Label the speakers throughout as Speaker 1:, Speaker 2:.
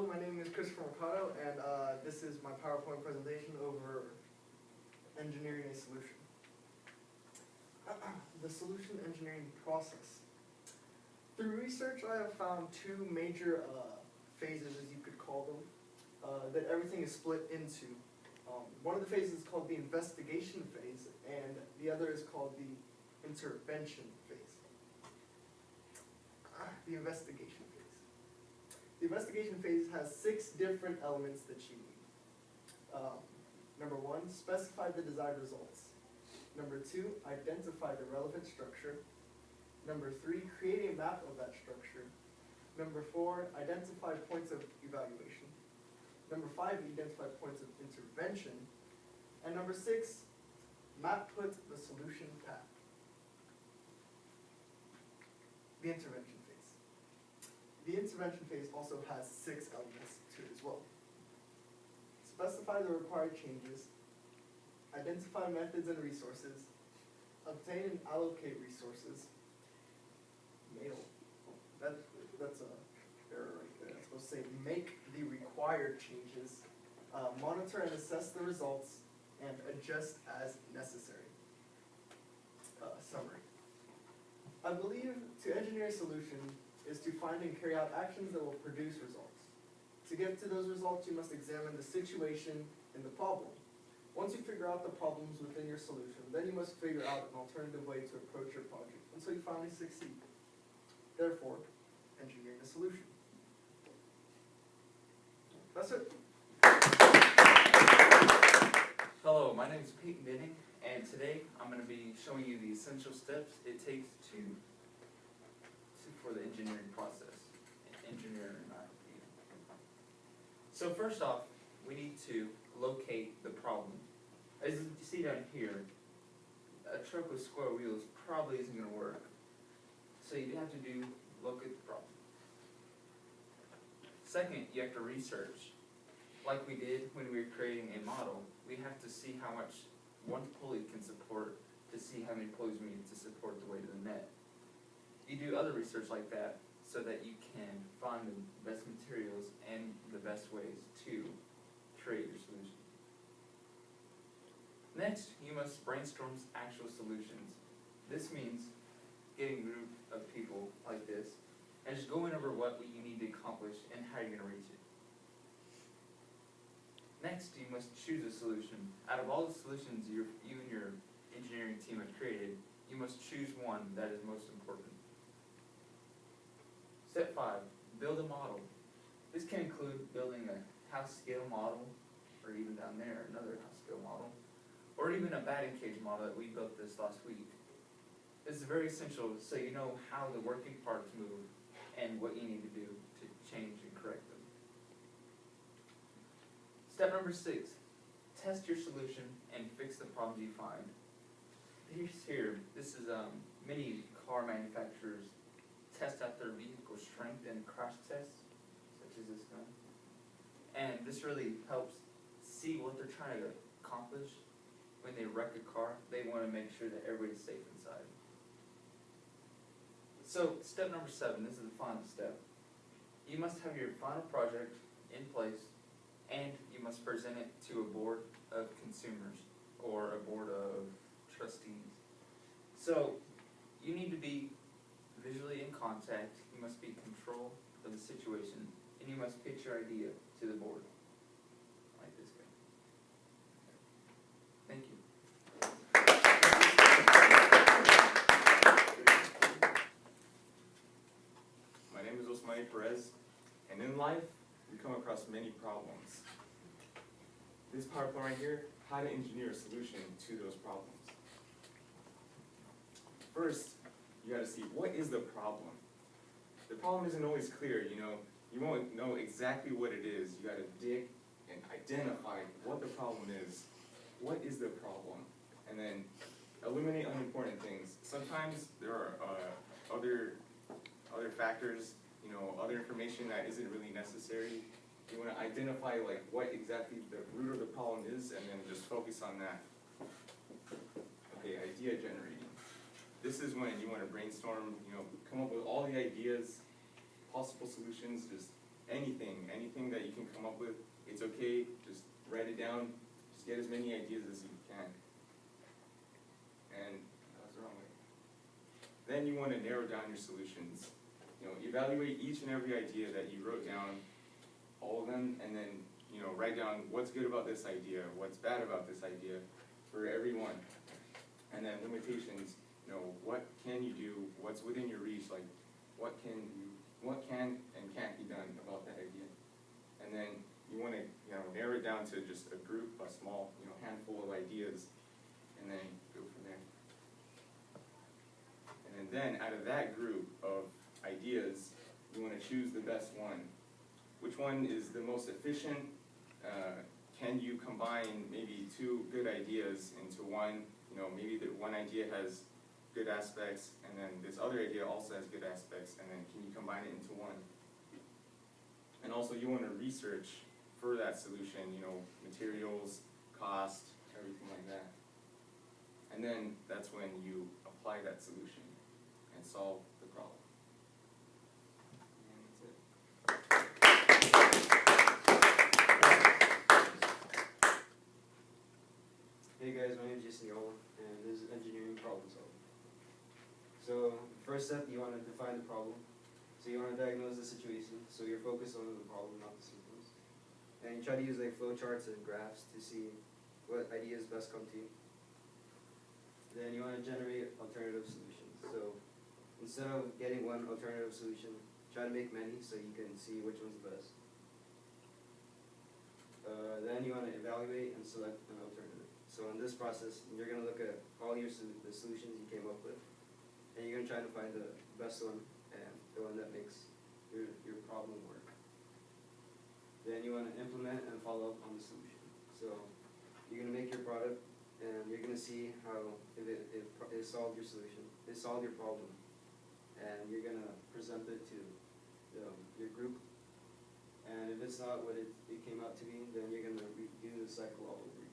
Speaker 1: Hello, my name is Christopher Mercado, and this is my PowerPoint presentation over engineering a solution. The solution engineering process. Through research, I have found two major phases, as you could call them, that everything is split into. One of the phases is called the investigation phase, and the other is called the intervention phase. The investigation phase. The investigation phase has 6 different elements that you need. Number 1, specify the desired results. Number 2, identify the relevant structure. Number 3, create a map of that structure. Number 4, identify points of evaluation. Number 5, identify points of intervention. And number 6, map put the solution path. The intervention phase. The intervention phase also has 6 elements to it as well. Specify the required changes, identify methods and resources, obtain and allocate resources. That's a error right there. It's supposed to say make the required changes, monitor and assess the results, and adjust as necessary. Summary. I believe to engineer a solution is to find and carry out actions that will produce results. To get to those results, you must examine the situation and the problem. Once you figure out the problems within your solution, then you must figure out an alternative way to approach your project until you finally succeed. Therefore, engineering a solution. That's it.
Speaker 2: Hello, my name is Peyton Denning, and today I'm going to be showing you the essential steps it takes for the engineering process. So first off, we need to locate the problem. As you see down here, a truck with square wheels probably isn't going to work. So you have to locate the problem. Second, you have to research. Like we did when we were creating a model, we have to see how much one pulley can support to see how many pulleys we need to support the weight of the net. You do other research like that so that you can find the best materials and the best ways to create your solution. Next, you must brainstorm actual solutions. This means getting a group of people like this and just going over what you need to accomplish and how you're going to reach it. Next, you must choose a solution. Out of all the solutions you and your engineering team have created, you must choose one that is most important. Step 5, build a model. This can include building a house scale model, or even down there, another house scale model, or even a batting cage model that we built this last week. This is very essential so you know how the working parts move and what you need to do to change and correct them. Step number 6, test your solution and fix the problems you find. This is many car manufacturers test out their vehicle strength and crash tests, such as this one. And this really helps see what they're trying to accomplish. When they wreck a car, they want to make sure that everybody's safe inside. So, step number 7, this is the final step. You must have your final project in place, and you must present it to a board of consumers, or a board of trustees. So, you need to be visually in contact, you must be in control of the situation, and you must pitch your idea to the board, like this guy. Thank you.
Speaker 3: My name is Osmani Perez, and in life, we come across many problems. This PowerPoint right here, how to engineer a solution to those problems. First, you gotta see, what is the problem? The problem isn't always clear, you won't know exactly what it is. You gotta dig and identify what the problem is. What is the problem? And then eliminate unimportant things. Sometimes there are other factors, other information that isn't really necessary. You want to identify what exactly the root of the problem is, and then just focus on that. Okay, idea generating. This is when you want to brainstorm, come up with all the ideas, possible solutions, just anything that you can come up with, it's okay, just write it down, just get as many ideas as you can. And that's the wrong way. Then you want to narrow down your solutions. You know, evaluate each and every idea that you wrote down, all of them, and then, you know, write down what's good about this idea, what's bad about this idea for every one. And then limitations, you know, what can you do, what's within your reach, like what can and can't be done about that idea. And then you want to, you know, narrow it down to just a group, a small, you know, handful of ideas, and then go from there. And then out of that group of ideas, you want to choose the best one. Which one is the most efficient? Can you combine maybe two good ideas into one? You know, maybe the one idea has good aspects, and then this other idea also has good aspects, and then can you combine it into one? And also you want to research for that solution, you know, materials, cost, everything like that. And then that's when you apply that solution and solve the problem. And that's it.
Speaker 4: Hey guys, my name is Jason Yola, and this is engineering problem solving. So, first step, you want to define the problem. So you want to diagnose the situation, so you're focused on the problem, not the symptoms. And you try to use like flow charts and graphs to see what ideas best come to you. Then you want to generate alternative solutions. So instead of getting one alternative solution, try to make many so you can see which one's the best. Then you want to evaluate and select an alternative. So in this process, you're going to look at all the solutions you came up with, and you're going to try to find the best one and the one that makes your problem work. Then you want to implement and follow up on the solution. So you're going to make your product, and you're going to see how if it solved your solution, it solved your problem, and you're going to present it to your group. And if it's not what it came out to be, then you're going to do the cycle all over again.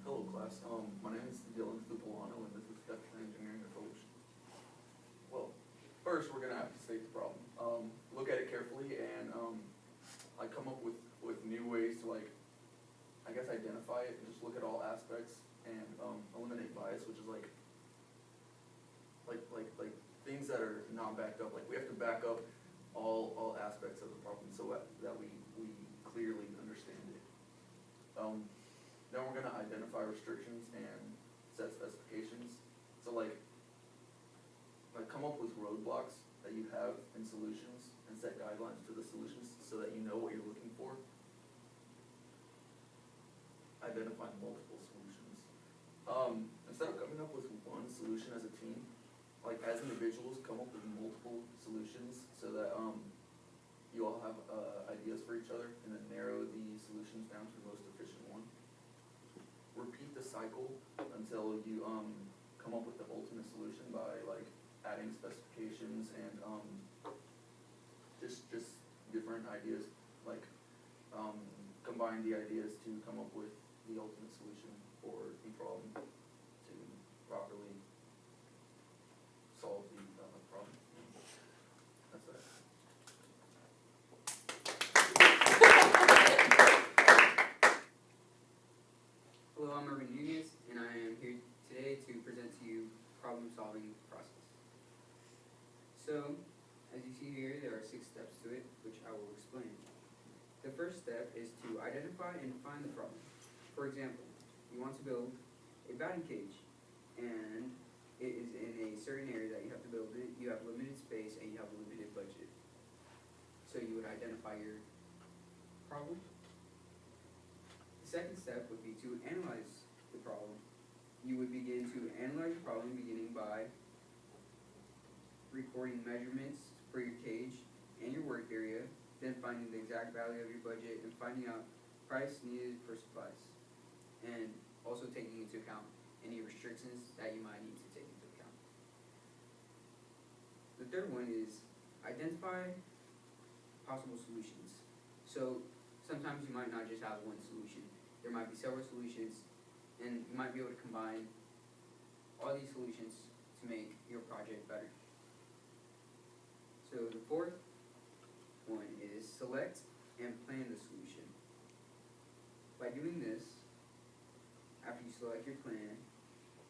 Speaker 2: Hello class, my name is Dylan Stupolano and this is Step Engineering Approach. Well, first we're gonna have to state the problem. Look at it carefully and I come up with new ways to like, I guess identify it and just look at all aspects and eliminate bias, which is like things that are not backed up. Like we have to back up all aspects of the problem so that we clearly understand it. Then we're gonna identify restrictions and set specifications. So like come up with roadblocks that you have in solutions and set guidelines for the solutions so that you know what you're looking for. Identify multiple solutions. Instead of coming up with one solution as a team, like as individuals, come up with multiple solutions so that you all have ideas for each other, and then narrow the solutions down to the most efficient one. Repeat the cycle until you come up with the ultimate solution by like adding specifications and just different ideas, like combine the ideas to come up with the ultimate solution for the problem to properly solve the problem. That's it.
Speaker 5: Hello, I'm Irvin Nunez, and I am here today to present to you problem-solving process. So, as you see here, there are 6 steps to it, which I will explain. The first step is to identify and define the problem. For example, you want to build a batting cage, and it is in a certain area that you have to build it. You have limited space, and you have a limited budget. So you would identify your problem. The second step would be to analyze the problem. You would begin to analyze the problem beginning by recording measurements for your cage and your work area, then finding the exact value of your budget and finding out price needed for supplies, and also taking into account any restrictions that you might need to take into account. The third one is identify possible solutions. So sometimes you might not just have one solution. There might be several solutions, and you might be able to combine all these solutions to make your project better. So the fourth one is select and plan the solution. By doing this, after you select your plan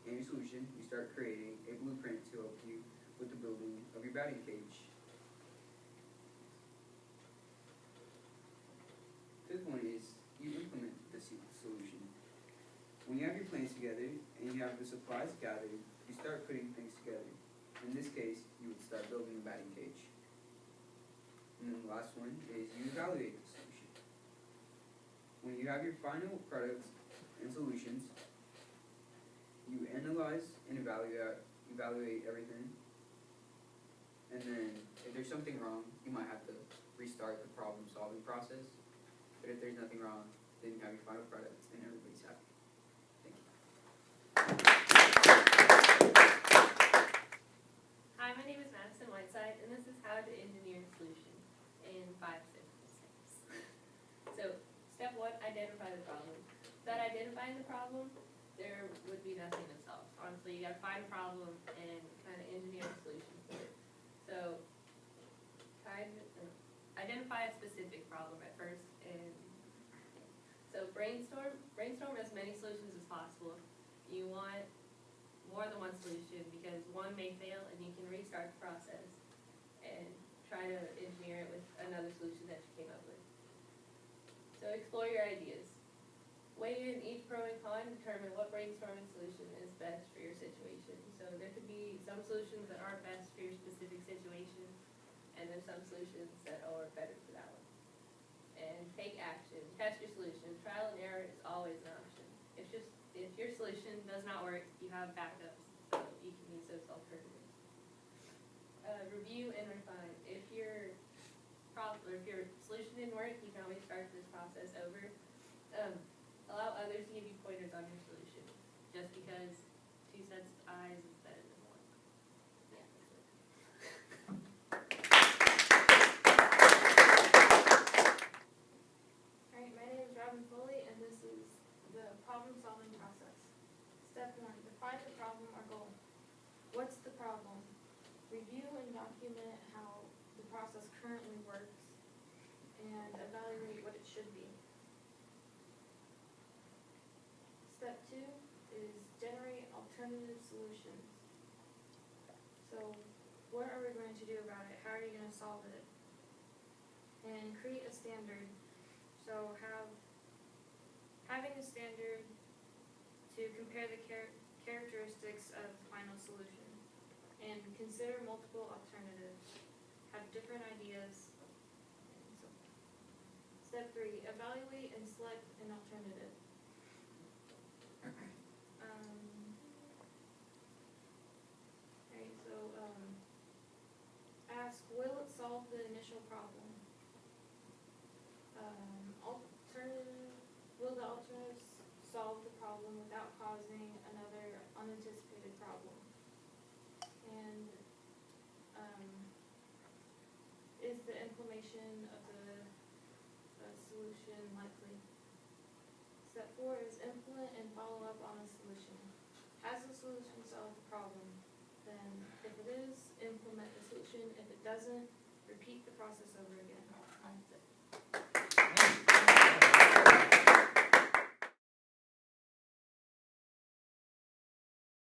Speaker 5: and your solution, you start creating a blueprint to help you with the building of your batting cage. Fifth one is you implement the solution. When you have your plans together and you have the supplies gathered, you start putting things together. In this case, you would start building a batting cage. And then the last one is you evaluate the solution. When you have your final products and solutions, you analyze and evaluate everything. And then if there's something wrong, you might have to restart the problem solving process. But if there's nothing wrong, then you have your final product and everybody's happy. Thank you.
Speaker 6: Hi, my name is Madison Whiteside, and this is how to engineer a solution in 5 simple steps. So, step 1, identify the problem. Without identifying the problem, there would be nothing to solve. Honestly, you gotta find a problem and kind of engineer a solution for it. So, identify a specific problem at first, and so brainstorm as many solutions as possible. You want more than one solution because one may fail and you can restart the process and try to engineer it with another solution that you came up with. So explore your ideas. Weigh in each pro and con, determine what brainstorming solution is best for your situation. So there could be some solutions that are best for your specific situation, and there's some solutions that are better for that one. And take action, test your solution. Trial and error is always an option. If your solution does not work, you have backups, so you can use those alternatives. Review and refine. If your solution didn't work, you can always start this process over. Allow others to give you pointers on your solution. Just because 2 sets of eyes is better than 1. Yeah, that's it.
Speaker 7: Alright, my name is Robin Foley, and this is the problem-solving process. Step 1, define the problem or goal. What's the problem? Review and document how the process currently works, and evaluate what it should be. Step 2 is generate alternative solutions. So, what are we going to do about it? How are you going to solve it? And create a standard. So having a standard to compare the characteristics of the final solution, and consider multiple alternatives. Have different ideas. And so on. Step 3, evaluate and select an alternative. Ask, will it solve the initial problem? Will the alternatives solve the problem without causing another unanticipated problem? And is the implementation of the solution likely? Step 4 is implement and follow up on the solution. Has the solution solved the problem? Then if it is, implement the solution. If it doesn't, repeat the process over again.
Speaker 6: That's it.